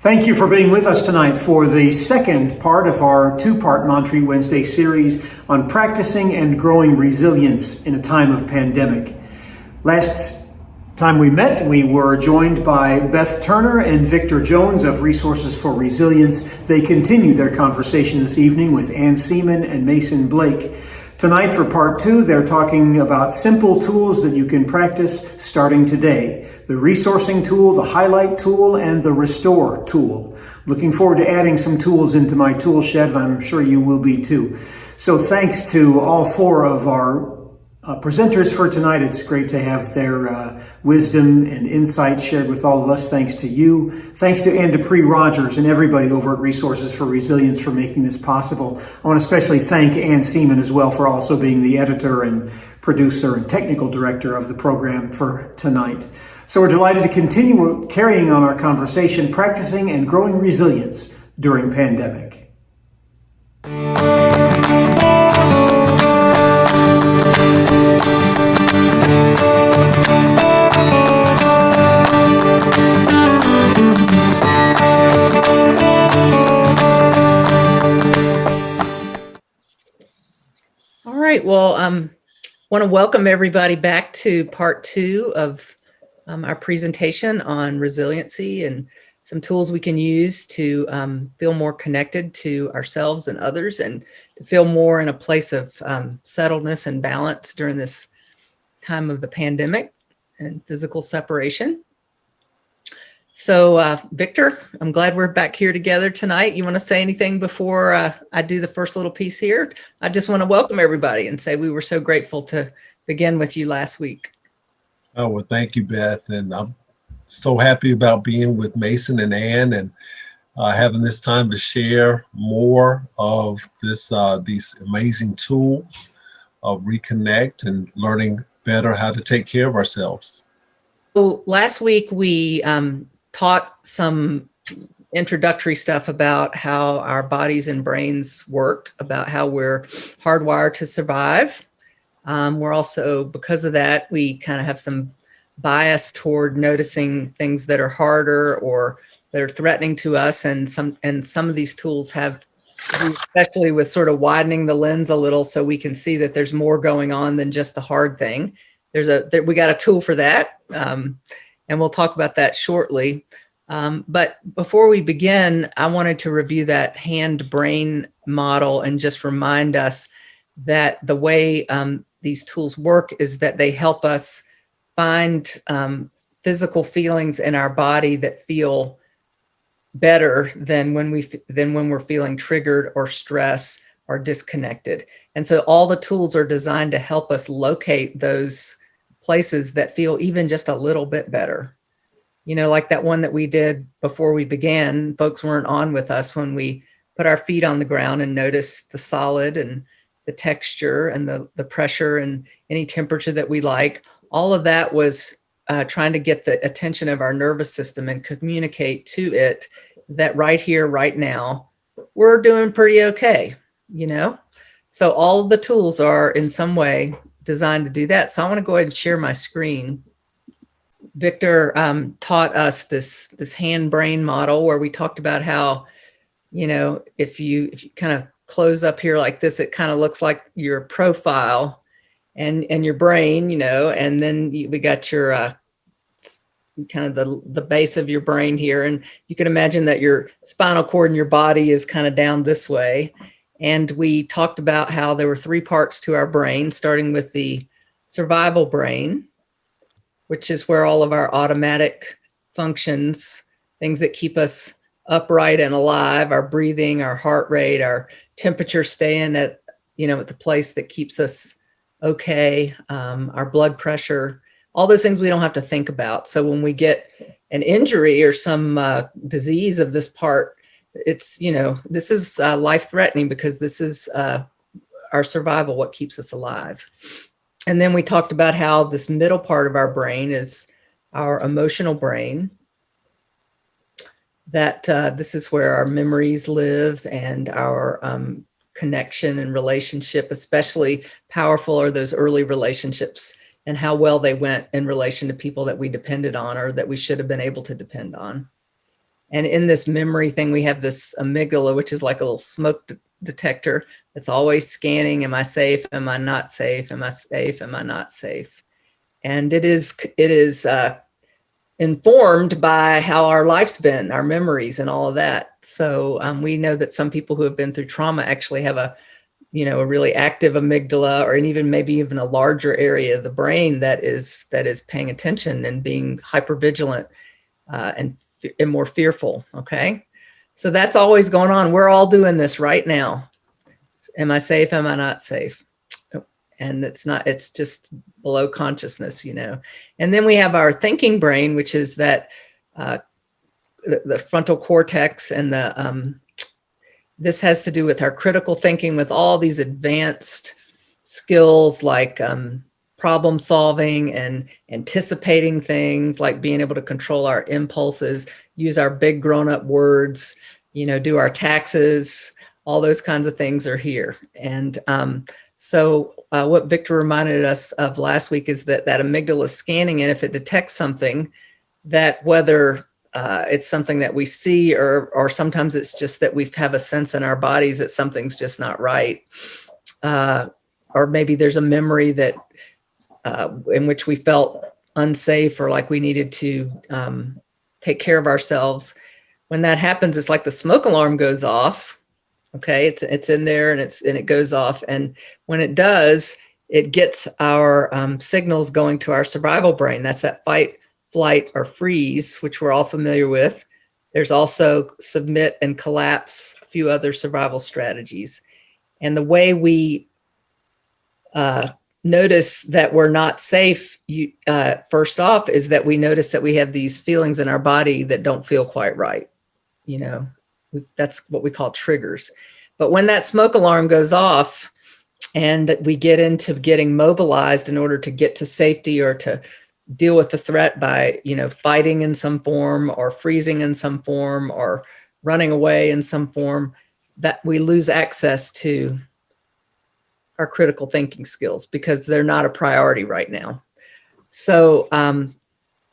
Thank you for being with us tonight for the second part of our two-part Montreat Wednesday series on practicing and growing resilience in a time of pandemic. Last time we met, we were joined by Beth Turner and Victor Jones of Resources for Resilience. They continue their conversation this evening with Ann Seaman and Mason Blake. Tonight for part two, they're talking about simple tools that you can practice starting today. The resourcing tool, the highlight tool, and the restore tool. Looking forward to adding some tools into my tool shed, and I'm sure you will be too. So thanks to all four of our presenters for tonight. It's great to have their wisdom and insight shared with all of us. Thanks to you. Thanks to Ann Dupree Rogers and everybody over at Resources for Resilience for making this possible. I want to especially thank Ann Seaman as well for also being the editor and producer and technical director of the program for tonight. So we're delighted to continue carrying on our conversation, practicing and growing resilience during pandemic. All right, well, want to welcome everybody back to part two of our presentation on resiliency and some tools we can use to feel more connected to ourselves and others and to feel more in a place of settledness and balance during this time of the pandemic and physical separation. So, Victor, I'm glad we're back here together tonight. You want to say anything before I do the first little piece here? I just want to welcome everybody and say we were so grateful to begin with you last week. Oh, well, thank you, Beth. And I'm so happy about being with Mason and Ann and having this time to share more of these amazing tools of reconnect and learning better how to take care of ourselves. So last week we taught some introductory stuff about how our bodies and brains work, about how we're hardwired to survive. We're also, because of that, we kind of have some bias toward noticing things that are harder or that are threatening to us. And some of these tools have, especially with sort of widening the lens a little so we can see that there's more going on than just the hard thing. We got a tool for that. And we'll talk about that shortly. But before we begin, I wanted to review that hand-brain model and just remind us that the way these tools work is that they help us find physical feelings in our body that feel better than when we're feeling triggered or stressed or disconnected. And so all the tools are designed to help us locate those places that feel even just a little bit better. You know, like that one that we did before we began, folks weren't on with us when we put our feet on the ground and noticed the solid and the texture and the pressure and any temperature that we like. All of that was trying to get the attention of our nervous system and communicate to it that right here, right now, we're doing pretty okay, you know? So all of the tools are in some way designed to do that. So I want to go ahead and share my screen. Victor taught us this hand-brain model where we talked about how, you know, if you kind of close up here like this, it kind of looks like your profile and your brain, you know, and then we got your kind of the base of your brain here. And you can imagine that your spinal cord and your body is kind of down this way. And we talked about how there were three parts to our brain, starting with the survival brain, which is where all of our automatic functions, things that keep us upright and alive, our breathing, our heart rate, our temperature staying at the place that keeps us okay, our blood pressure, all those things we don't have to think about. So when we get an injury or some disease of this part, it's, you know, this is life-threatening because this is our survival, what keeps us alive. And then we talked about how this middle part of our brain is our emotional brain, that this is where our memories live and our connection and relationship, especially powerful are those early relationships and how well they went in relation to people that we depended on or that we should have been able to depend on. And in this memory thing, we have this amygdala, which is like a little smoke detector that's always scanning. Am I safe? Am I not safe? Am I safe? Am I not safe? And it is informed by how our life's been, our memories and all of that. So we know that some people who have been through trauma actually have a really active amygdala, or maybe even a larger area of the brain that is paying attention and being hypervigilant and more fearful. Okay. So that's always going on. We're all doing this right now. Am I safe? Am I not safe? And it's just below consciousness, And then we have our thinking brain, which is that the frontal cortex, and this has to do with our critical thinking, with all these advanced skills like problem solving and anticipating things, like being able to control our impulses, use our big grown-up words, do our taxes. All those kinds of things are here. And so what Victor reminded us of last week is that amygdala is scanning, and if it detects something, that whether it's something that we see, or sometimes it's just that we have a sense in our bodies that something's just not right, or maybe there's a memory that in which we felt unsafe, or like we needed to take care of ourselves. When that happens, it's like the smoke alarm goes off. Okay, it's in there, and it goes off, and when it does, it gets our signals going to our survival brain. That's that fight, flight, or freeze, which we're all familiar with. There's also submit and collapse, a few other survival strategies. And the way we notice that we're not safe, first off, is that we notice that we have these feelings in our body that don't feel quite right. That's what we call triggers. But when that smoke alarm goes off and we get into getting mobilized in order to get to safety, or to deal with the threat by, fighting in some form, or freezing in some form, or running away in some form, that we lose access to our critical thinking skills because they're not a priority right now. So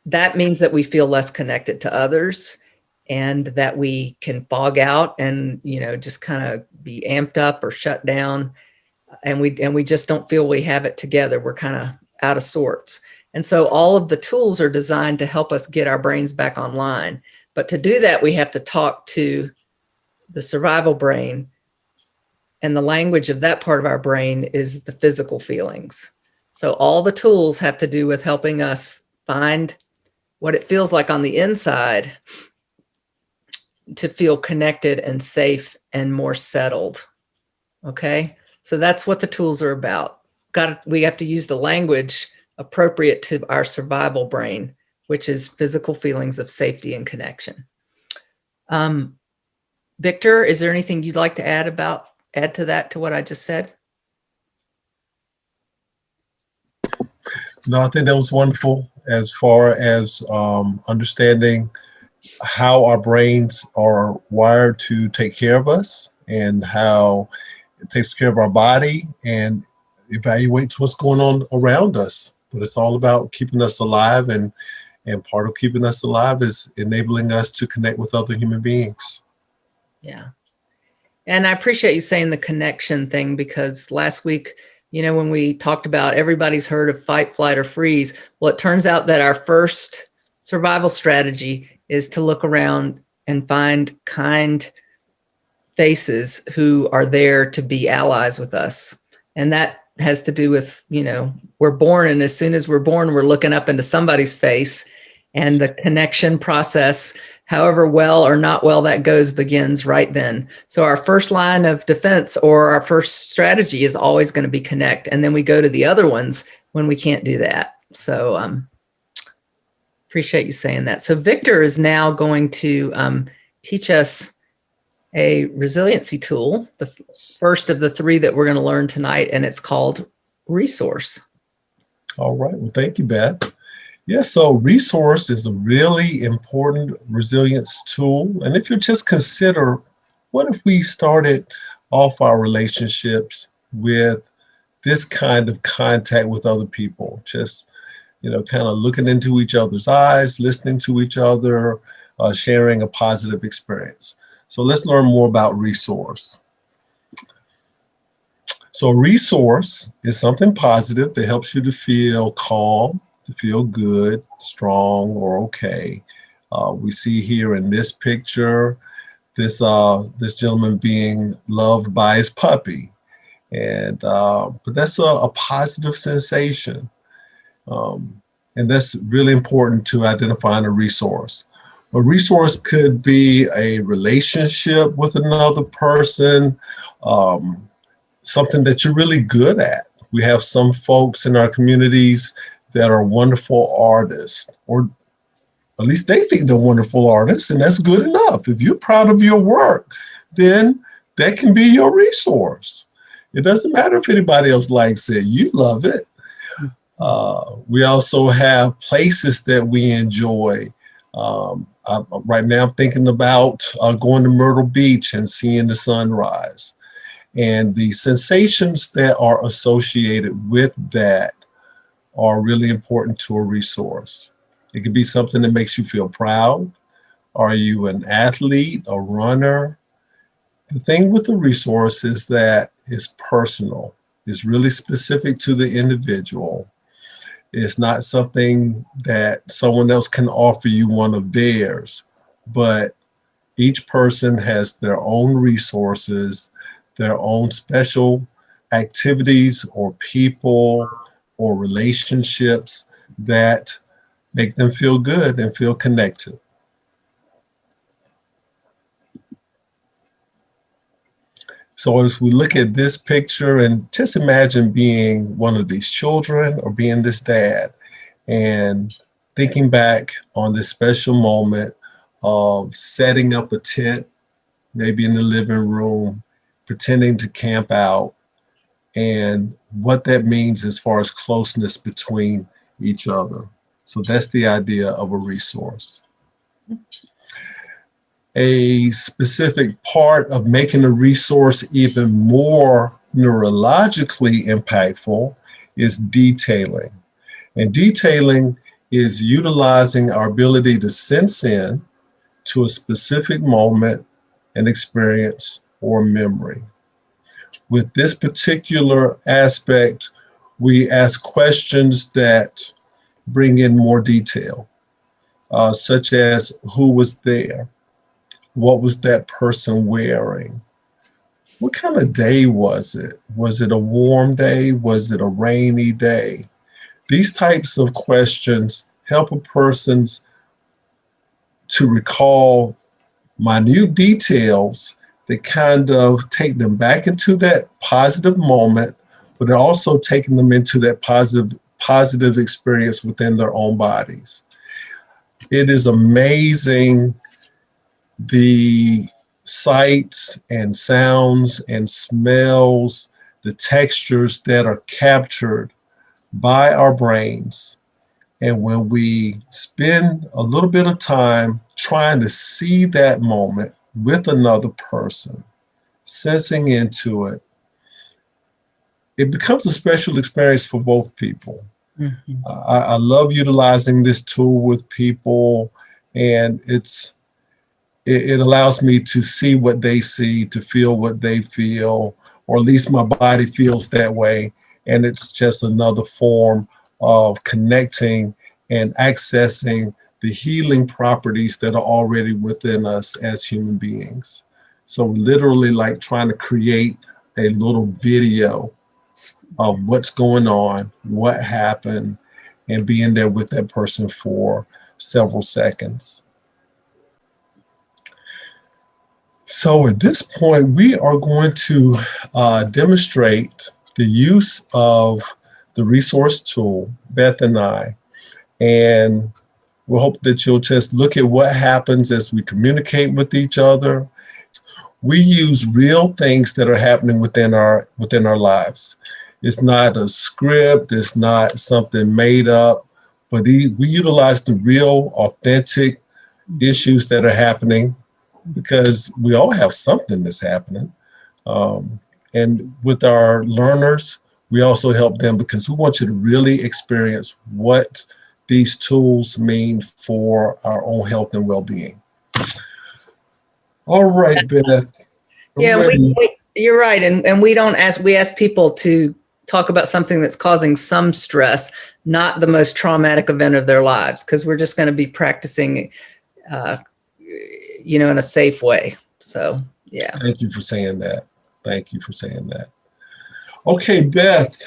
that means that we feel less connected to others, and that we can fog out and, just kind of be amped up or shut down. And we just don't feel we have it together. We're kind of out of sorts. And so all of the tools are designed to help us get our brains back online. But to do that, we have to talk to the survival brain. And the language of that part of our brain is the physical feelings. So all the tools have to do with helping us find what it feels like on the inside to feel connected and safe and more settled. Okay, so that's what the tools are about. We have to use the language appropriate to our survival brain, which is physical feelings of safety and connection. Victor, is there anything you'd like to add to that, to what I just said? No, I think that was wonderful as far as understanding how our brains are wired to take care of us, and how it takes care of our body and evaluates what's going on around us. But it's all about keeping us alive, and part of keeping us alive is enabling us to connect with other human beings. Yeah. And I appreciate you saying the connection thing, because last week, when we talked about everybody's heard of fight, flight, or freeze, well, it turns out that our first survival strategy is to look around and find kind faces who are there to be allies with us. And that has to do with, we're born, and as soon as we're born, we're looking up into somebody's face, and the connection process, however well or not well that goes, begins right then. So our first line of defense, or our first strategy, is always going to be connect. And then we go to the other ones when we can't do that. So appreciate you saying that. So Victor is now going to teach us a resiliency tool, the first of the three that we're going to learn tonight, and it's called Resource. All right. Well, thank you, Beth. Yeah, so Resource is a really important resilience tool. And if you just consider, what if we started off our relationships with this kind of contact with other people? Just, kind of looking into each other's eyes, listening to each other, sharing a positive experience. So let's learn more about resource. So a resource is something positive that helps you to feel calm, to feel good, strong, or okay. We see here in this picture, this gentleman being loved by his puppy. And but that's a positive sensation. And that's really important to identifying a resource. A resource could be a relationship with another person, something that you're really good at. We have some folks in our communities that are wonderful artists, or at least they think they're wonderful artists, and that's good enough. If you're proud of your work, then that can be your resource. It doesn't matter if anybody else likes it, you love it. We also have places that we enjoy. Right now I'm thinking about going to Myrtle Beach and seeing the sunrise. And the sensations that are associated with that are really important to a resource. It could be something that makes you feel proud. Are you an athlete, a runner? The thing with the resource is that it's personal. It's really specific to the individual. It's not something that someone else can offer you one of theirs, but each person has their own resources, their own special activities or people or relationships that make them feel good and feel connected. So as we look at this picture, and just imagine being one of these children or being this dad and thinking back on this special moment of setting up a tent, maybe in the living room, pretending to camp out, and what that means as far as closeness between each other. So that's the idea of a resource. A specific part of making a resource even more neurologically impactful is detailing. And detailing is utilizing our ability to sense in to a specific moment, an experience, or memory. With this particular aspect, we ask questions that bring in more detail, such as who was there? What was that person wearing? What kind of day was it? Was it a warm day? Was it a rainy day? These types of questions help a person to recall minute details that kind of take them back into that positive moment, but also taking them into that positive experience within their own bodies. It is amazing the sights and sounds and smells, the textures that are captured by our brains. And when we spend a little bit of time trying to see that moment with another person, sensing into it, it becomes a special experience for both people. Mm-hmm. I love utilizing this tool with people, and it allows me to see what they see, to feel what they feel, or at least my body feels that way. And it's just another form of connecting and accessing the healing properties that are already within us as human beings. So literally like trying to create a little video of what's going on, what happened, and being there with that person for several seconds. So at this point, we are going to demonstrate the use of the resource tool, Beth and I, and we'll hope that you'll just look at what happens as we communicate with each other. We use real things that are happening within our lives. It's not a script, it's not something made up, but we utilize the real, authentic issues that are happening, because we all have something that's happening. And with our learners, we also help them because we want you to really experience what these tools mean for our own health and well-being. All right, Beth. I'm Yeah, ready. you're right. And we ask people to talk about something that's causing some stress, not the most traumatic event of their lives, because we're just going to be practicing, in a safe way. So, yeah. Thank you for saying that. Thank you for saying that. Okay, Beth,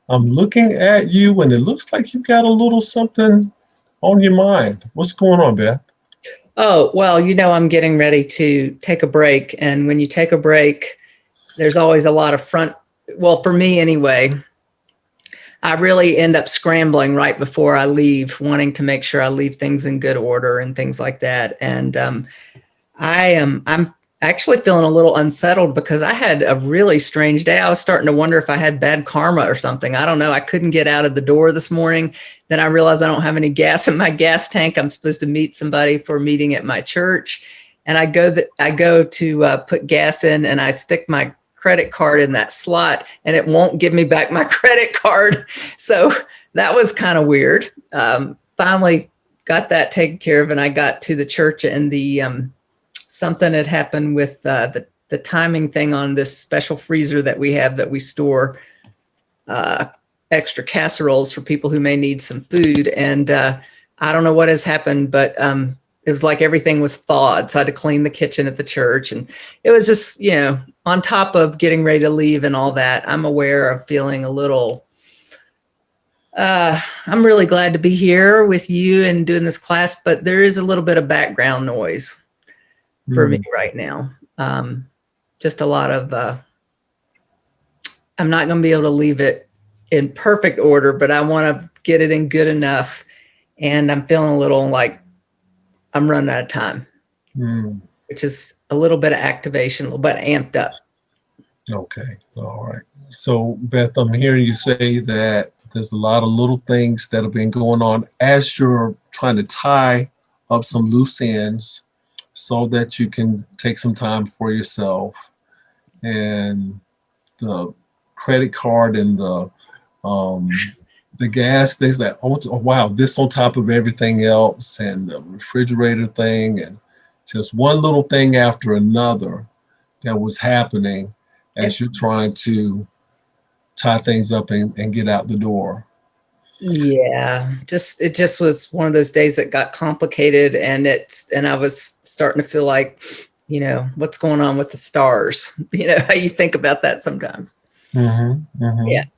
I'm looking at you and it looks like you've got a little something on your mind. What's going on, Beth? Oh, well, I'm getting ready to take a break. And when you take a break, there's always a lot of well, for me anyway, I really end up scrambling right before I leave, wanting to make sure I leave things in good order and things like that. And I'm actually feeling a little unsettled because I had a really strange day. I was starting to wonder if I had bad karma or something. I don't know. I couldn't get out of the door this morning. Then I realized I don't have any gas in my gas tank. I'm supposed to meet somebody for a meeting at my church. And I go to put gas in and I stick my credit card in that slot and it won't give me back my credit card. So that was kind of weird. Finally got that taken care of and I got to the church and the something had happened with the timing thing on this special freezer that we have that we store extra casseroles for people who may need some food. And I don't know what has happened, but it was like everything was thawed. So I had to clean the kitchen at the church. And it was just, on top of getting ready to leave and all that, I'm aware of feeling a little, I'm really glad to be here with you and doing this class, but there is a little bit of background noise for me right now. Just a lot of, I'm not going to be able to leave it in perfect order, but I want to get it in good enough. And I'm feeling a little like I'm running out of time, which is a little bit of activation, a little bit amped up. Okay. All right. So, Beth, I'm hearing you say that there's a lot of little things that have been going on as you're trying to tie up some loose ends so that you can take some time for yourself. And the credit card and the gas things that, oh wow, this on top of everything else, and the refrigerator thing, and just one little thing after another that was happening as you're trying to tie things up and get out the door. Yeah, it just was one of those days that got complicated, and I was starting to feel like, what's going on with the stars? How you think about that sometimes. Yeah.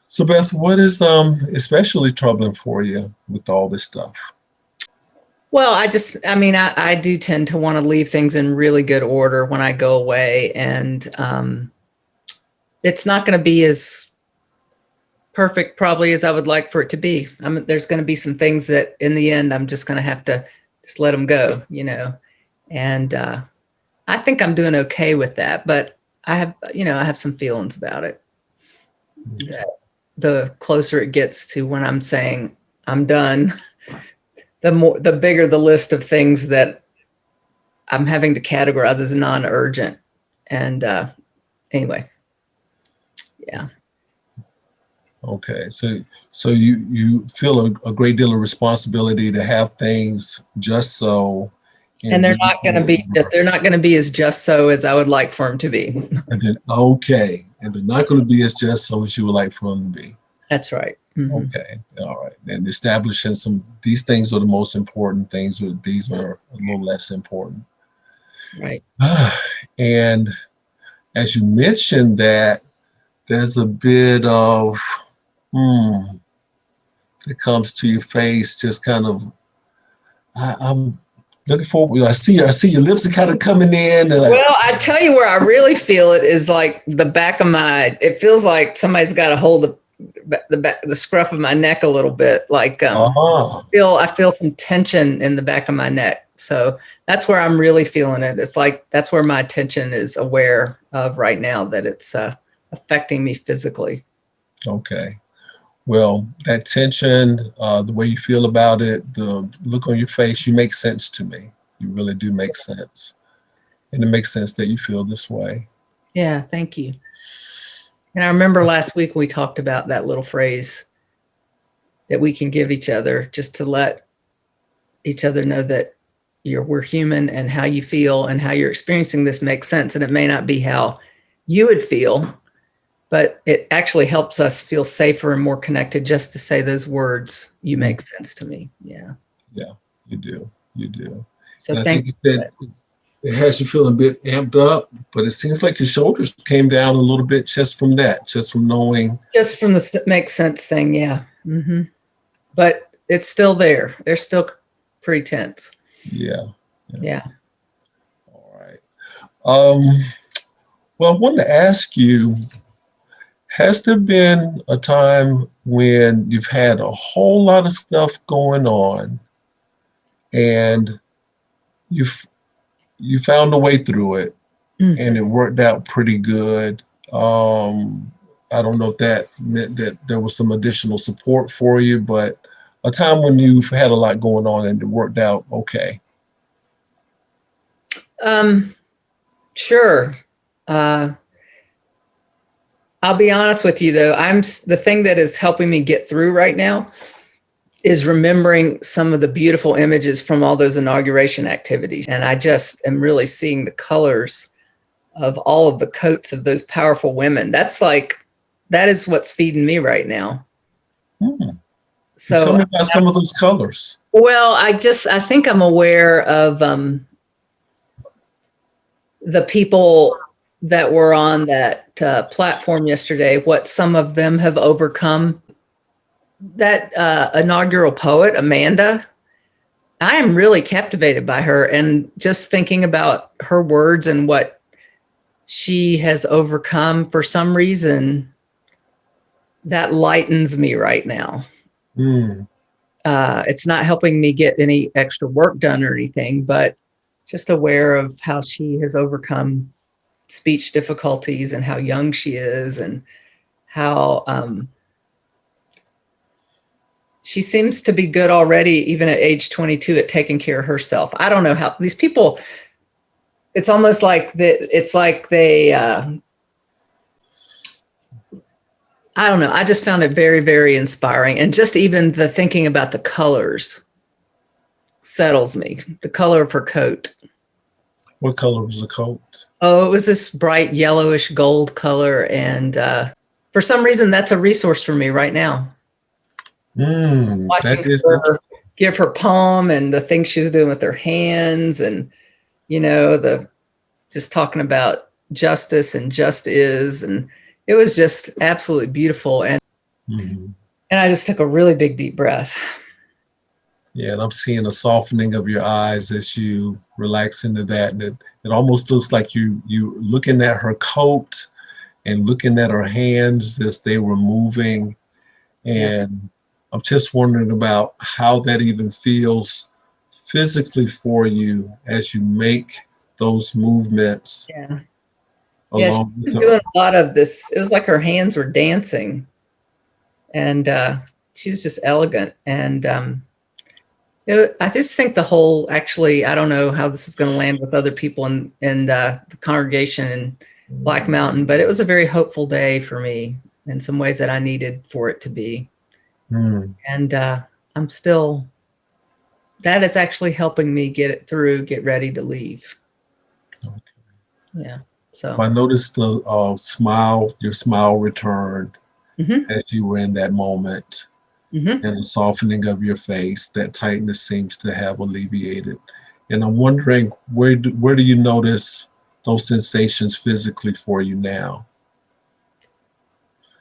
So, Beth, what is especially troubling for you with all this stuff? Well, I do tend to want to leave things in really good order when I go away, and it's not going to be as perfect probably as I would like for it to be. There's going to be some things that in the end, I'm just going to have to just let them go, and I think I'm doing okay with that, but I have some feelings about it. That the closer it gets to when I'm saying I'm done, the bigger the list of things that I'm having to categorize as non-urgent. And anyway, yeah. Okay, so you feel a great deal of responsibility to have things just so, and they're not going to be as just so as I would like for them to be. And then and they're not going to be as just so as you would like for them to be. That's right. Okay, all right. And establishing these things are the most important things, or these are a little less important. Right. And as you mentioned that, there's a bit of that comes to your face, just kind of, I'm looking forward. I see your lips are kind of coming in. Well, I tell you where I really feel it is like the back of it feels like somebody's got a hold of the scruff of my neck a little bit. Like I feel some tension in the back of my neck. So that's where I'm really feeling it. It's like that's where my attention is aware of right now, that it's affecting me physically. Okay. Well, that tension, the way you feel about it, the look on your face, you make sense to me. You really do make sense. And it makes sense that you feel this way. Yeah, thank you. And I remember last week we talked about that little phrase that we can give each other just to let each other know that we're human, and how you feel and how you're experiencing this makes sense. And it may not be how you would feel, but it actually helps us feel safer and more connected just to say those words. You make sense to me. Yeah. Yeah, you do. You do. So And I thank think you. that it has you feeling a bit amped up, but it seems like your shoulders came down a little bit just from that, just from knowing. Just from the makes sense thing. Yeah. Mm-hmm. But it's still there. They're still pretty tense. Yeah. Yeah. All right. Well, I wanted to ask you, has there been a time when you've had a whole lot of stuff going on and you found a way through it and it worked out pretty good? I don't know if that meant that there was some additional support for you, but a time when you've had a lot going on and it worked out okay. Sure. I'll be honest with you, though. The thing that is helping me get through right now is remembering some of the beautiful images from all those inauguration activities. And I just am really seeing the colors of all of the coats of those powerful women. That is what's feeding me right now. So tell me about some of those colors. Well, I think I'm aware of the people that were on that platform yesterday, what some of them have overcome. That inaugural poet, Amanda, I am really captivated by her, and just thinking about her words and what she has overcome. For some reason, that lightens me right now. It's not helping me get any extra work done or anything, but just aware of how she has overcome speech difficulties and how young she is, and how she seems to be good already, even at age 22, at taking care of herself. I don't know how these people, it's almost like they, I don't know. I just found it very, very inspiring. And just even the thinking about the colors settles me. The color of her coat. What color was the coat? Oh, it was this bright yellowish gold color. And for some reason, that's a resource for me right now. That is her give her poem and the things she was doing with her hands, and just talking about justice and just is, and it was just absolutely beautiful. And and I just took a really big deep breath. Yeah, and I'm seeing a softening of your eyes as you relax into that. And it almost looks like you looking at her coat and looking at her hands as they were moving. And I'm just wondering about how that even feels physically for you as you make those movements. Yeah. She was doing a lot of this. It was like her hands were dancing, and she was just elegant. And I just think actually, I don't know how this is going to land with other people in the congregation in Black Mountain, but it was a very hopeful day for me in some ways that I needed for it to be. And I'm still, that is actually helping me get ready to leave. Okay. Yeah. So I noticed the your smile returned as you were in that moment, and the softening of your face. That tightness seems to have alleviated. And I'm wondering, where do you notice those sensations physically for you now?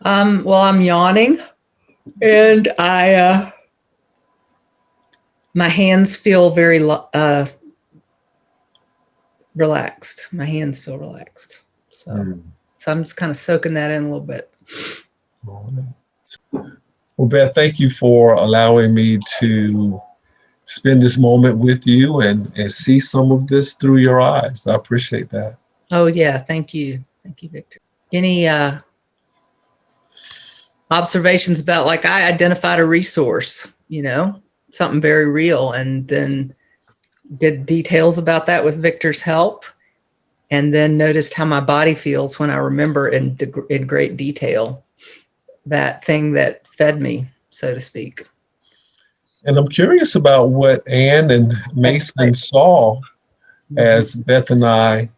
Well, I'm yawning, and my hands feel very relaxed. My hands feel relaxed. So I'm just kind of soaking that in a little bit. Well, Beth, thank you for allowing me to spend this moment with you and see some of this through your eyes. I appreciate that. Oh, yeah. Thank you. Thank you, Victor. Any observations about, like, I identified a resource, something very real, and then did details about that with Victor's help, and then noticed how my body feels when I remember in great detail that thing that fed me, so to speak. And I'm curious about what Ann and Mason saw as Beth and I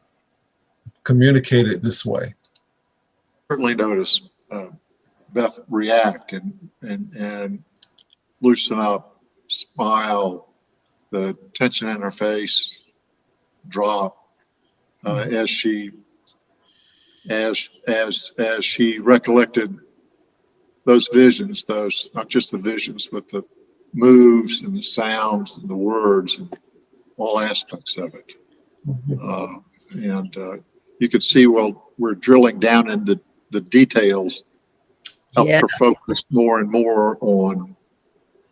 communicated this way. Certainly notice Beth react and loosen up, smile, the tension in her face drop as she recollected those visions, those not just the visions, but the moves and the sounds and the words and all aspects of it. And you could see, well, we're drilling down in the details, help her focus more and more on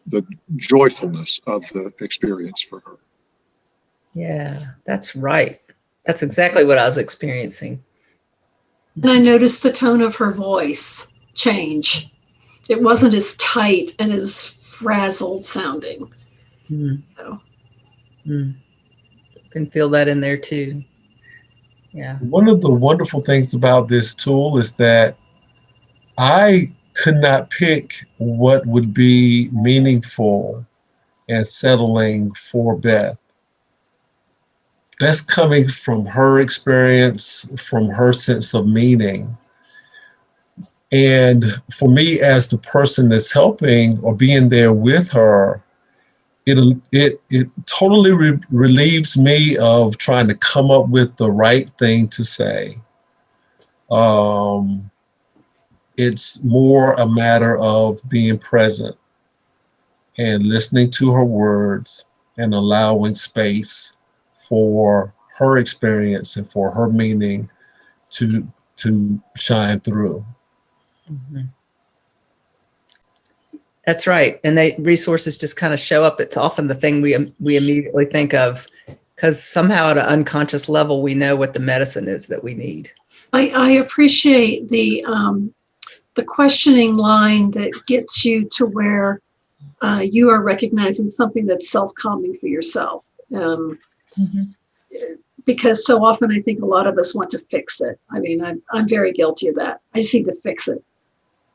the joyfulness of the experience for her. Yeah, that's right. That's exactly what I was experiencing. And I noticed the tone of her voice change. It wasn't as tight and as frazzled sounding. So. Can feel that in there too. Yeah. One of the wonderful things about this tool is that I could not pick what would be meaningful and settling for Beth. That's coming from her experience, from her sense of meaning. And for me, as the person that's helping or being there with her, it totally relieves me of trying to come up with the right thing to say. It's more a matter of being present and listening to her words and allowing space for her experience and for her meaning to shine through. That's right. And resources just kind of show up. It's often the thing we immediately think of, because somehow at an unconscious level, we know what the medicine is that we need. I appreciate the questioning line that gets you to where you are recognizing something that's self-calming for yourself. Because so often I think a lot of us want to fix it. I mean, I'm very guilty of that. I just need to fix it.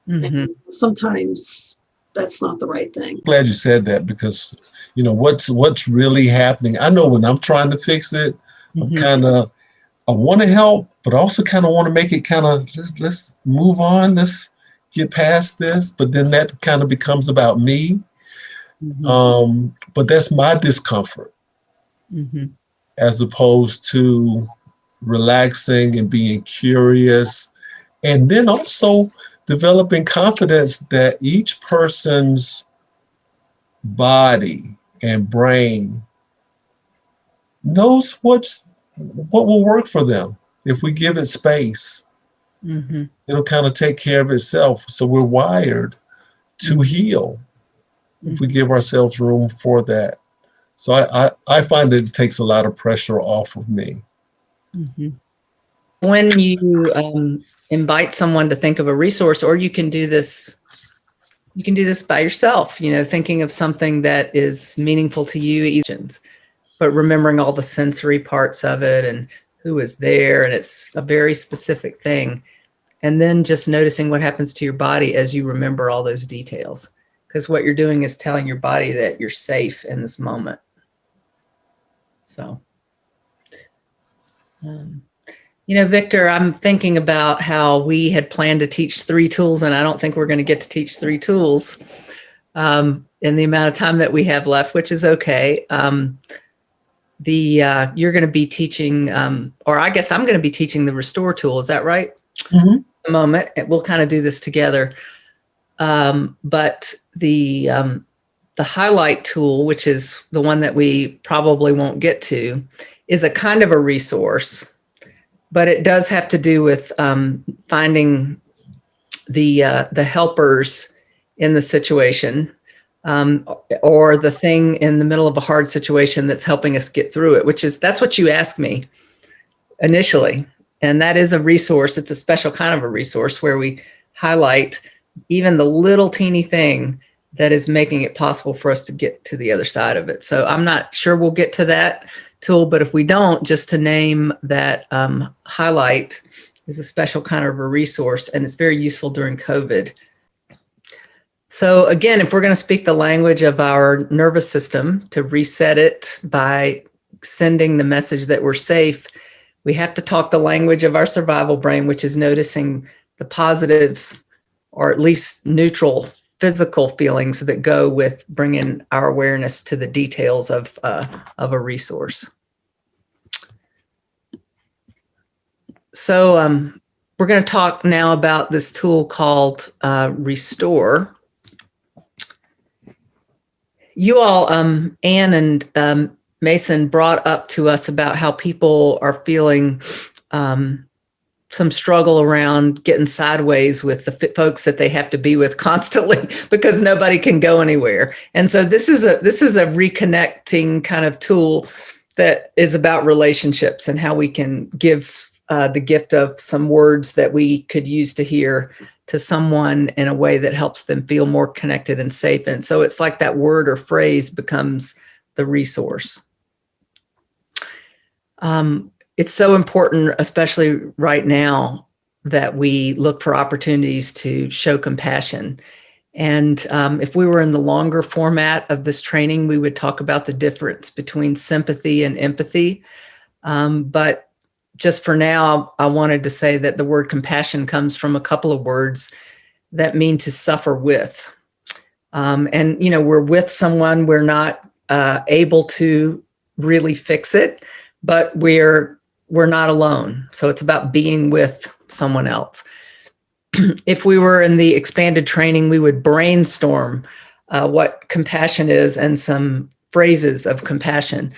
And sometimes that's not the right thing. Glad you said that, because you know what's really happening. I know when I'm trying to fix it, I want to help, but I also kind of want to make it kind of let's move on, let's get past this. But then that kind of becomes about me. But that's my discomfort, as opposed to relaxing and being curious, and then also developing confidence that each person's body and brain knows what will work for them. If we give it space, it'll kind of take care of itself. So we're wired to heal if we give ourselves room for that. So I find it takes a lot of pressure off of me. When you invite someone to think of a resource, or you can do this by yourself, thinking of something that is meaningful to you, but remembering all the sensory parts of it and who is there, and it's a very specific thing. And then just noticing what happens to your body as you remember all those details, because what you're doing is telling your body that you're safe in this moment. So, Victor, I'm thinking about how we had planned to teach 3 tools, and I don't think we're going to get to teach 3 tools in the amount of time that we have left, which is okay. You're going to be teaching, or I guess I'm going to be teaching the Restore tool. Is that right? A moment. We'll kind of do this together. But the Highlight tool, which is the one that we probably won't get to, is a kind of a resource. But it does have to do with finding the helpers in the situation, or the thing in the middle of a hard situation that's helping us get through it, that's what you asked me initially. And that is a resource. It's a special kind of a resource where we highlight even the little teeny thing that is making it possible for us to get to the other side of it. So I'm not sure we'll get to that tool, but if we don't, just to name that Highlight is a special kind of a resource, and it's very useful during COVID. So again, if we're going to speak the language of our nervous system to reset it by sending the message that we're safe, we have to talk the language of our survival brain, which is noticing the positive or at least neutral physical feelings that go with bringing our awareness to the details of a resource. So we're going to talk now about this tool called Restore. You all, Anne and Mason, brought up to us about how people are feeling some struggle around getting sideways with the folks that they have to be with constantly because nobody can go anywhere. And so this is a reconnecting kind of tool that is about relationships and how we can give the gift of some words that we could use to hear to someone in a way that helps them feel more connected and safe. And so it's like that word or phrase becomes the resource. It's so important, especially right now, that we look for opportunities to show compassion. And if we were in the longer format of this training, we would talk about the difference between sympathy and empathy. But just for now, I wanted to say that the word compassion comes from a couple of words that mean to suffer with. And, you know, we're with someone, we're not able to really fix it, but we're not alone. So it's about being with someone else. If we were in the expanded training, we would brainstorm what compassion is and some phrases of compassion.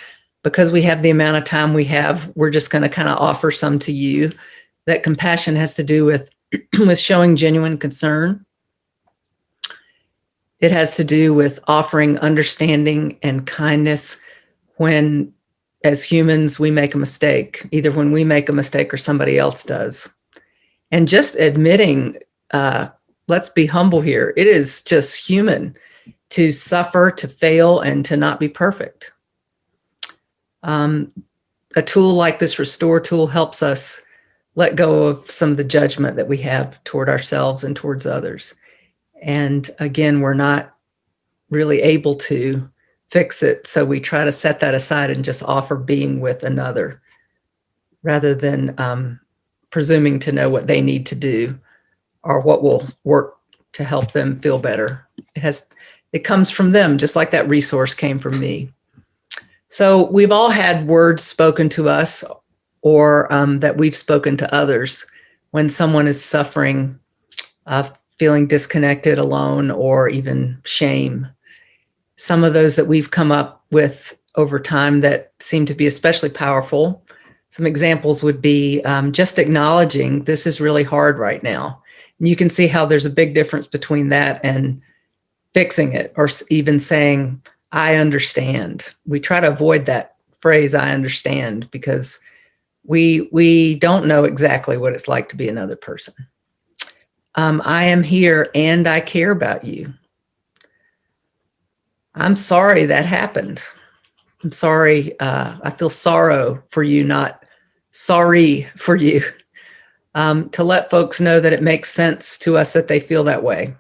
Because we have the amount of time we have, we're just going to kind of offer some to you. That compassion has to do with, with showing genuine concern. It has to do with offering understanding and kindness when, as humans, we make a mistake, either when we make a mistake or somebody else does. And just admitting, let's be humble here, it is just human to suffer, to fail, and to not be perfect. A tool like this Restore tool helps us let go of some of the judgment that we have toward ourselves and towards others. And again, we're not really able to fix it. So we try to set that aside and just offer being with another rather than presuming to know what they need to do or what will work to help them feel better. It comes from them, just like that resource came from me. So we've all had words spoken to us or that we've spoken to others when someone is suffering, feeling disconnected, alone, or even shame. Some of those that we've come up with over time that seem to be especially powerful. Some examples would be just acknowledging this is really hard right now. And you can see how there's a big difference between that and fixing it or even saying, I understand. We try to avoid that phrase, I understand, because we don't know exactly what it's like to be another person. I am here and I care about you. I'm sorry that happened. I'm sorry. I feel sorrow for you, not sorry for you. To let folks know that it makes sense to us that they feel that way,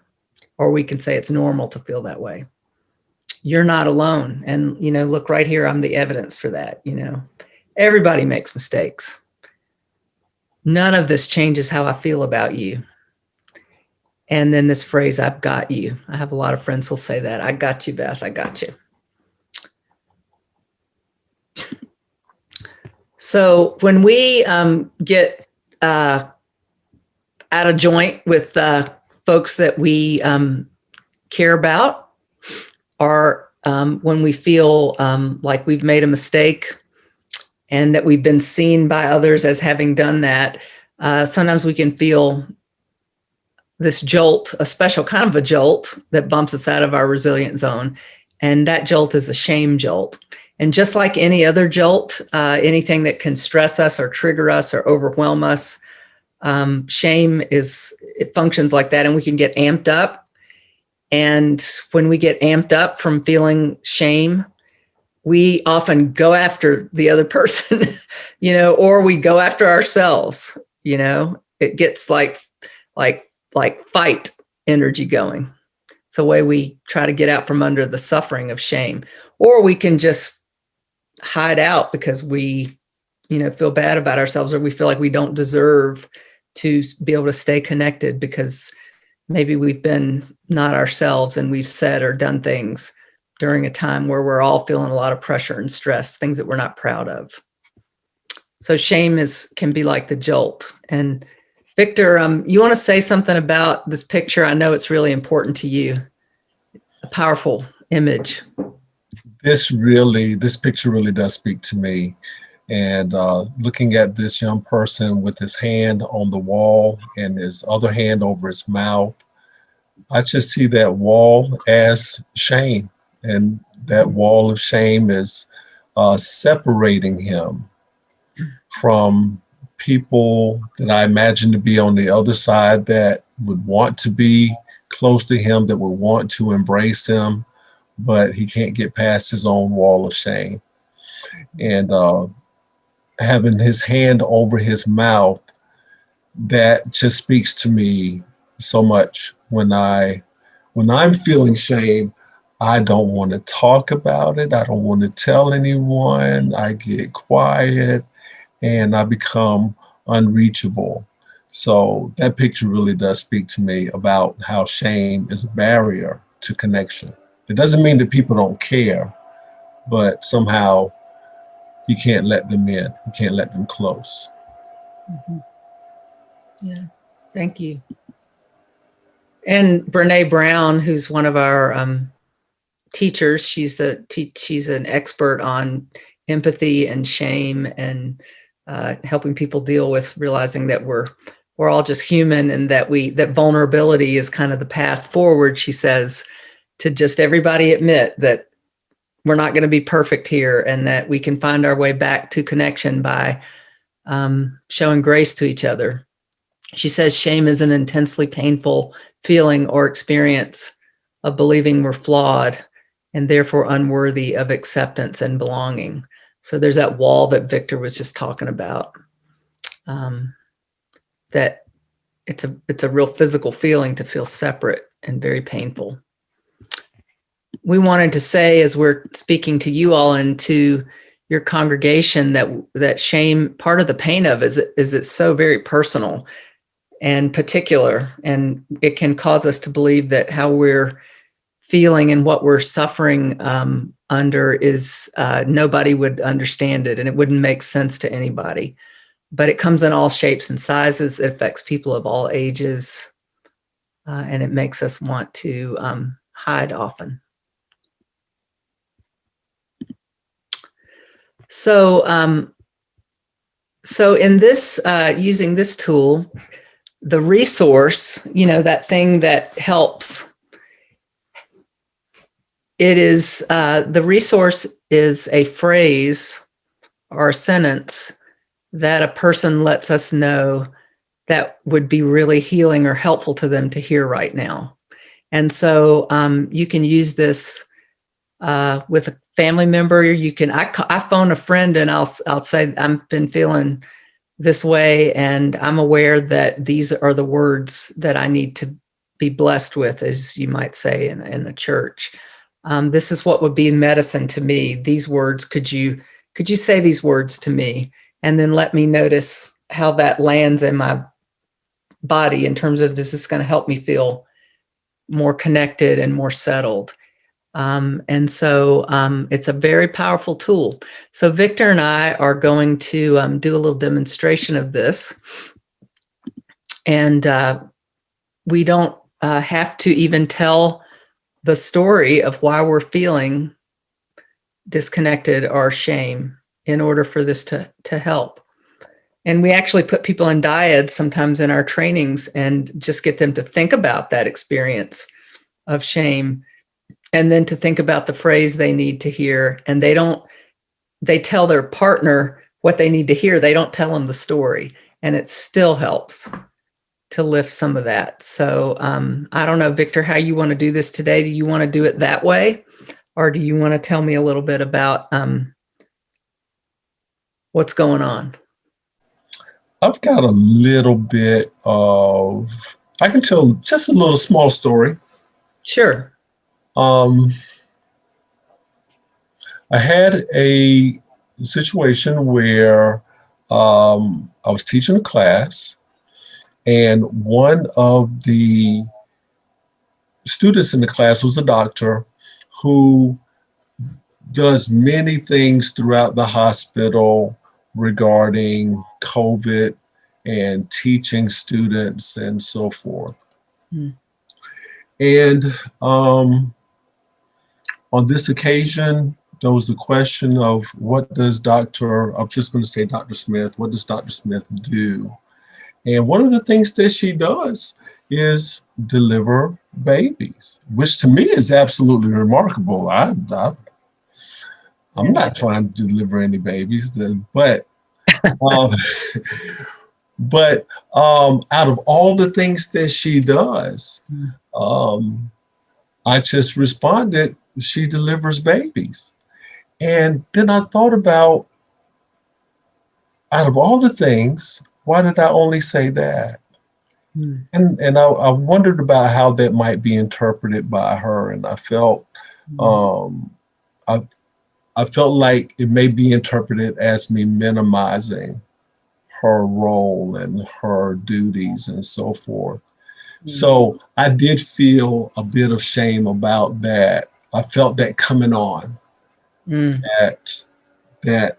or we can say it's normal to feel that way. You're not alone. And, you know, look right here, I'm the evidence for that. You know, everybody makes mistakes. None of this changes how I feel about you. And then this phrase, I've got you. I have a lot of friends who'll say that. I got you, Beth. I got you. So when we get out of joint with folks that we care about, or when we feel like we've made a mistake and that we've been seen by others as having done that, sometimes we can feel this jolt, a special kind of a jolt that bumps us out of our resilient zone. And that jolt is a shame jolt. And just like any other jolt, anything that can stress us or trigger us or overwhelm us, shame it functions like that, and we can get amped up. And when we get amped up from feeling shame, we often go after the other person, you know, or we go after ourselves, you know. It gets like fight energy going. It's a way we try to get out from under the suffering of shame. Or we can just hide out because we, feel bad about ourselves, or we feel like we don't deserve to be able to stay connected because maybe we've been not ourselves and we've said or done things during a time where we're all feeling a lot of pressure and stress, things that we're not proud of. So shame can be like the jolt. And Victor, you want to say something about this picture? I know it's really important to you. A powerful image. This picture really does speak to me. And looking at this young person with his hand on the wall and his other hand over his mouth, I just see that wall as shame. And that wall of shame is separating him from people that I imagine to be on the other side that would want to be close to him, that would want to embrace him, but he can't get past his own wall of shame. And having his hand over his mouth, that just speaks to me so much. When I'm feeling shame, I don't want to talk about it. I don't want to tell anyone. I get quiet and I become unreachable. So that picture really does speak to me about how shame is a barrier to connection. It doesn't mean that people don't care, but somehow you can't let them in. You can't let them close. Mm-hmm. Yeah, thank you. And Brene Brown, who's one of our teachers, she's an expert on empathy and shame and helping people deal with realizing that we're all just human, and that vulnerability is kind of the path forward. She says to just everybody admit that we're not going to be perfect here, and that we can find our way back to connection by showing grace to each other. She says shame is an intensely painful feeling or experience of believing we're flawed and therefore unworthy of acceptance and belonging. So there's that wall that Victor was just talking about, that it's a real physical feeling to feel separate and very painful. We wanted to say, as we're speaking to you all and to your congregation, that shame, part of the pain of is it's so very personal and particular, and it can cause us to believe that how we're feeling and what we're suffering under is nobody would understand it, and it wouldn't make sense to anybody. But it comes in all shapes and sizes. It affects people of all ages, and it makes us want to hide often. So in this, using this tool, the resource, that thing that helps, the resource is a phrase or a sentence that a person lets us know that would be really healing or helpful to them to hear right now. And so you can use this with a family member. I phone a friend and I'll say, I've been feeling this way, and I'm aware that these are the words that I need to be blessed with, as you might say in the church. This is what would be medicine to me. These words, could you say these words to me? And then let me notice how that lands in my body in terms of, this is going to help me feel more connected and more settled. And so it's a very powerful tool. So Victor and I are going to do a little demonstration of this. And we don't have to even tell the story of why we're feeling disconnected or shame in order for this to help. And we actually put people in dyads sometimes in our trainings and just get them to think about that experience of shame, and then to think about the phrase they need to hear. And they tell their partner what they need to hear. They don't tell them the story, and it still helps to lift some of that. So I don't know, Victor, how you want to do this today. Do you want to do it that way? Or do you want to tell me a little bit about what's going on? I've got a little bit of, I can tell just a little small story. Sure. I had a situation where I was teaching a class, and one of the students in the class was a doctor who does many things throughout the hospital regarding COVID and teaching students and so forth. Mm. And on this occasion, there was the question of what does I'm just going to say Dr. Smith, what does Dr. Smith do? And one of the things that she does is deliver babies, which to me is absolutely remarkable. I'm not trying to deliver any babies, but out of all the things that she does, I just responded, she delivers babies. And then I thought about, out of all the things, why did I only say that? And I wondered about how that might be interpreted by her. And I felt, I felt like it may be interpreted as me minimizing her role and her duties and so forth. So I did feel a bit of shame about that. I felt that coming on, that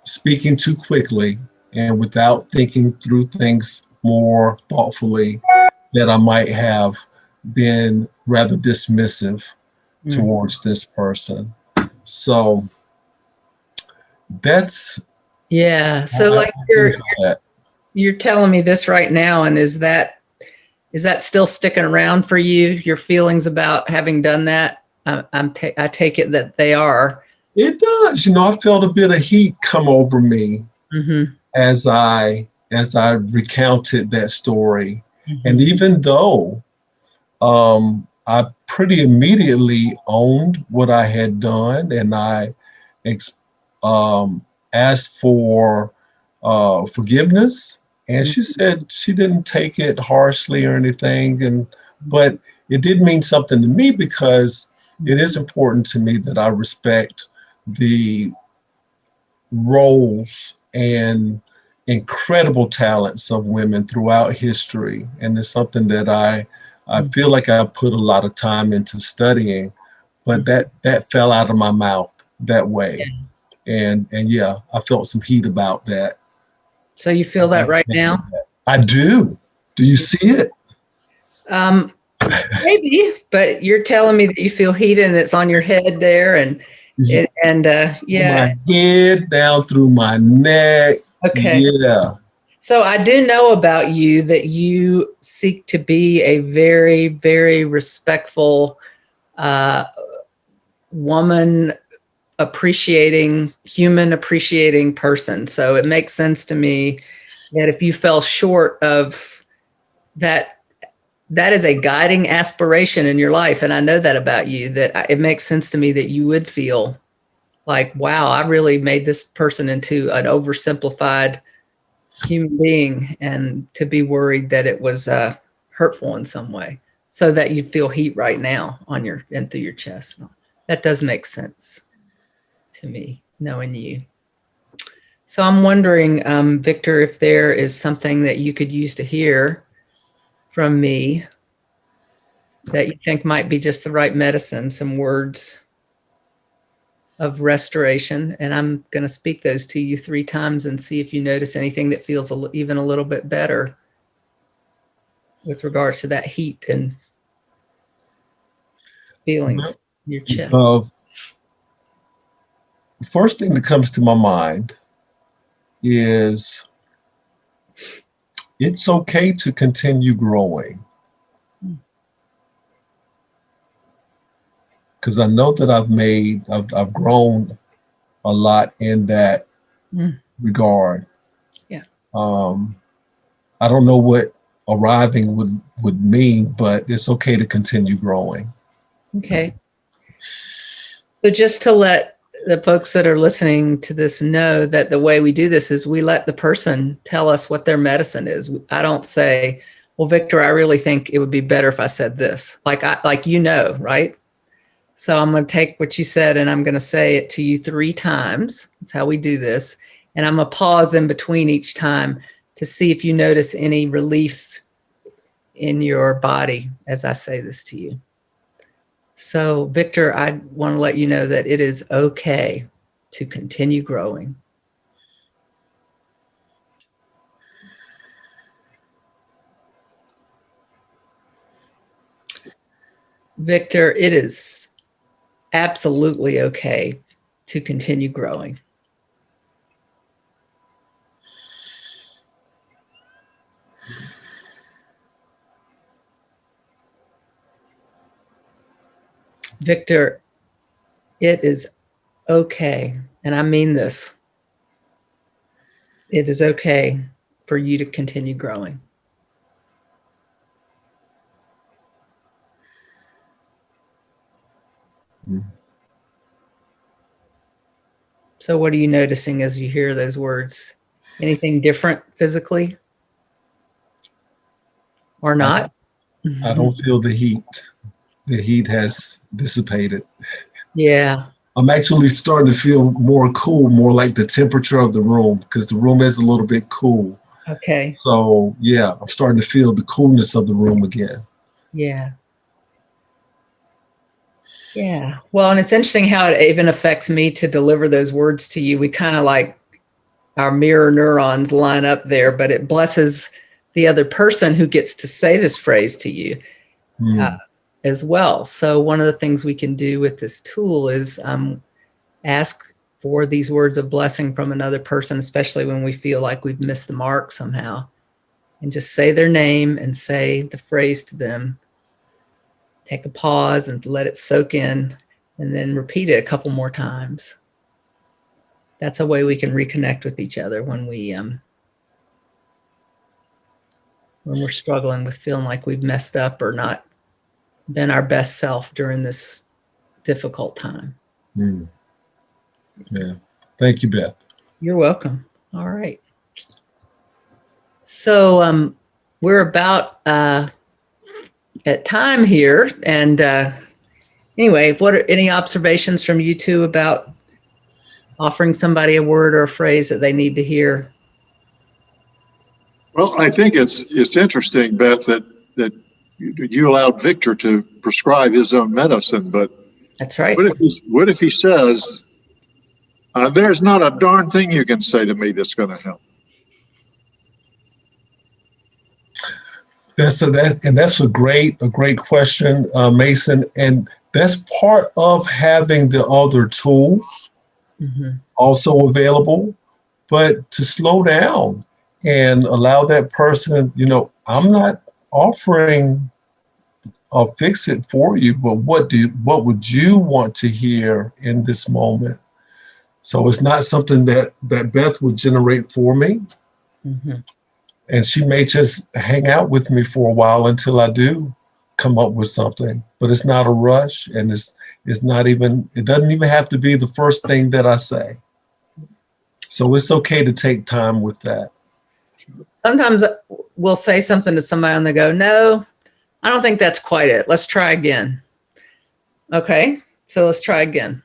speaking too quickly and without thinking through things more thoughtfully, that I might have been rather dismissive towards this person. So that's So like you're telling me this right now, and is that still sticking around for you? Your feelings about having done that? I take it that they are. It does. I felt a bit of heat come over me as I recounted that story. And even though I pretty immediately owned what I had done, and I asked for forgiveness, and she said she didn't take it harshly or anything, but it did mean something to me, because it is important to me that I respect the roles and incredible talents of women throughout history. And it's something that I feel like I put a lot of time into studying, but that fell out of my mouth that way. And yeah, I felt some heat about that. So you feel that right now? I do. Do you see it? Maybe, but you're telling me that you feel heat and it's on your head there, and my head down through my neck. Okay. Yeah. So I do know about you that you seek to be a very, very respectful woman appreciating, human appreciating person. So it makes sense to me that if you fell short of that, that is a guiding aspiration in your life. And I know that about you, that it makes sense to me that you would feel like, wow, I really made this person into an oversimplified human being, and to be worried that it was hurtful in some way, so that you feel heat right now on your and through your chest. That does make sense to me, knowing you. So I'm wondering, Victor, if there is something that you could use to hear from me that you think might be just the right medicine, some words of restoration. And I'm going to speak those to you 3 times and see if you notice anything that feels even a little bit better with regards to that heat and feelings in your chest. The first thing that comes to my mind is it's okay to continue growing. Because I know that I've grown a lot in that regard. Yeah. I don't know what arriving would mean, but it's okay to continue growing. Okay. So just to let the folks that are listening to this know that the way we do this is we let the person tell us what their medicine is. I don't say, well, Victor, I really think it would be better if I said this, like right? So I'm going to take what you said and I'm going to say it to you 3 times. That's how we do this. And I'm going to pause in between each time to see if you notice any relief in your body as I say this to you. So, Victor, I want to let you know that it is okay to continue growing. Victor, it is absolutely okay to continue growing. Victor, it is okay, and I mean this. It is okay for you to continue growing. So what are you noticing as you hear those words? Anything different physically or not? I don't feel the heat. The heat has dissipated. Yeah. I'm actually starting to feel more cool, more like the temperature of the room, because the room is a little bit cool. Okay. So yeah, I'm starting to feel the coolness of the room again. Yeah. Yeah. Well, and it's interesting how it even affects me to deliver those words to you. We kind of like our mirror neurons line up there, but it blesses the other person who gets to say this phrase to you as well. So one of the things we can do with this tool is ask for these words of blessing from another person, especially when we feel like we've missed the mark somehow, and just say their name and say the phrase to them. Take a pause and let it soak in, and then repeat it a couple more times. That's a way we can reconnect with each other when we're struggling with feeling like we've messed up or not been our best self during this difficult time. Yeah. Thank you, Beth. You're welcome. All right. So we're about at time here. And anyway, what are any observations from you two about offering somebody a word or a phrase that they need to hear? Well, I think it's interesting, Beth, that you allowed Victor to prescribe his own medicine, but That's right. What if he says, there's not a darn thing you can say to me that's going to help? That's a great question, Mason. And that's part of having the other tools also available, but to slow down and allow that person, I'm not offering a fix it for you, but what would you want to hear in this moment? So it's not something that Beth would generate for me. And she may just hang out with me for a while until I do come up with something, but it's not a rush, and it doesn't even have to be the first thing that I say. So it's okay to take time with that. Sometimes we'll say something to somebody and they go, no, I don't think that's quite it. Let's try again. Okay, so let's try again.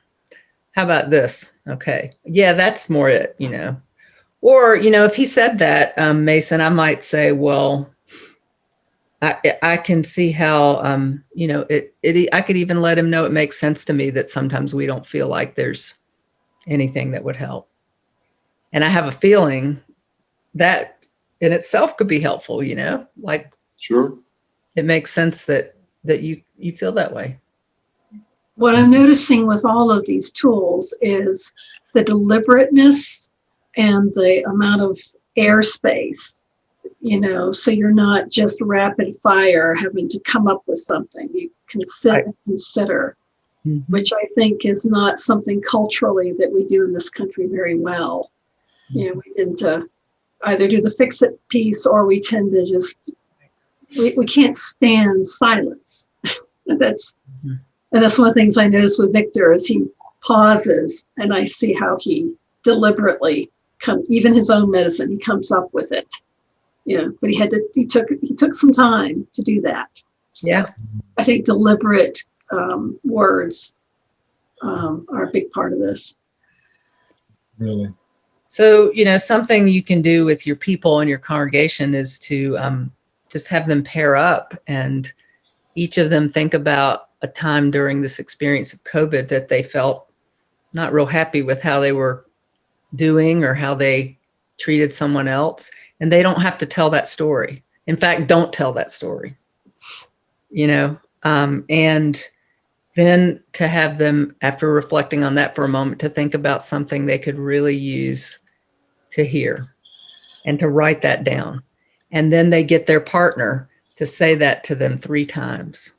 How about this? Okay, yeah, that's more it, Or, if he said that, Mason, I might say, well, I can see how, I could even let him know it makes sense to me that sometimes we don't feel like there's anything that would help. And I have a feeling that in itself could be helpful, like Sure. It makes sense that you feel that way. What I'm noticing with all of these tools is the deliberateness and the amount of airspace, so you're not just rapid fire having to come up with something. You can sit and consider, which I think is not something culturally that we do in this country very well. We tend to either do the fix-it piece, or we tend to just, we can't stand silence. And that's one of the things I notice with Victor is he pauses, and I see how he deliberately even his own medicine, he comes up with it. Yeah, but he took some time to do that. So Yeah. I think deliberate words are a big part of this. Really. So, something you can do with your people in your congregation is to just have them pair up and each of them think about a time during this experience of COVID that they felt not real happy with how they were doing or how they treated someone else. And they don't have to tell that story. In fact, don't tell that story, and then to have them, after reflecting on that for a moment, to think about something they could really use to hear and to write that down. And then they get their partner to say that to them 3 times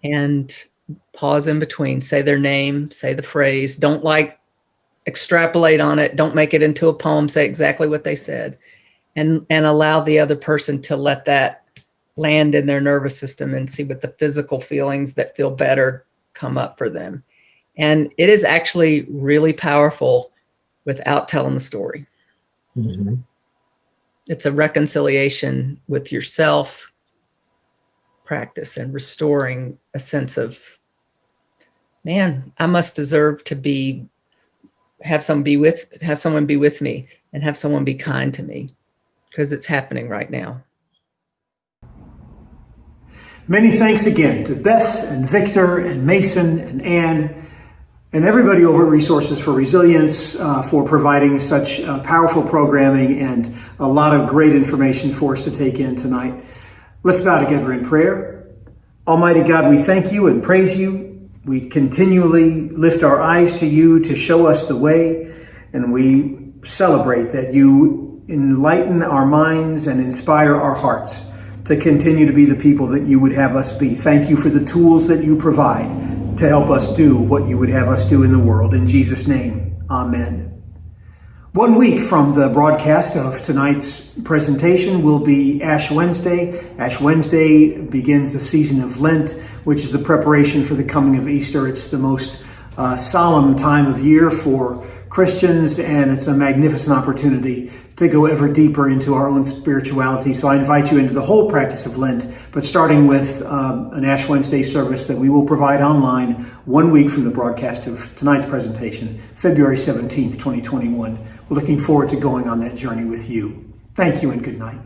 and pause in between, say their name, say the phrase, don't extrapolate on it. Don't make it into a poem, say exactly what they said and allow the other person to let that land in their nervous system and see what the physical feelings that feel better come up for them. And it is actually really powerful without telling the story. Mm-hmm. It's a reconciliation with yourself practice and restoring a sense of, man, I must deserve to have someone be with me and have someone be kind to me because it's happening right now. Many thanks again to Beth and Victor and Mason and Ann and everybody over at Resources for Resilience for providing such powerful programming and a lot of great information for us to take in tonight. Let's bow together in prayer. Almighty God, we thank you and praise you. We continually lift our eyes to you to show us the way, and we celebrate that you enlighten our minds and inspire our hearts to continue to be the people that you would have us be. Thank you for the tools that you provide to help us do what you would have us do in the world. In Jesus' name, amen. 1 week from the broadcast of tonight's presentation will be Ash Wednesday. Ash Wednesday begins the season of Lent, which is the preparation for the coming of Easter. It's the most solemn time of year for Christians, and it's a magnificent opportunity to go ever deeper into our own spirituality. So I invite you into the whole practice of Lent, but starting with an Ash Wednesday service that we will provide online 1 week from the broadcast of tonight's presentation, February 17th, 2021. We're looking forward to going on that journey with you. Thank you and good night.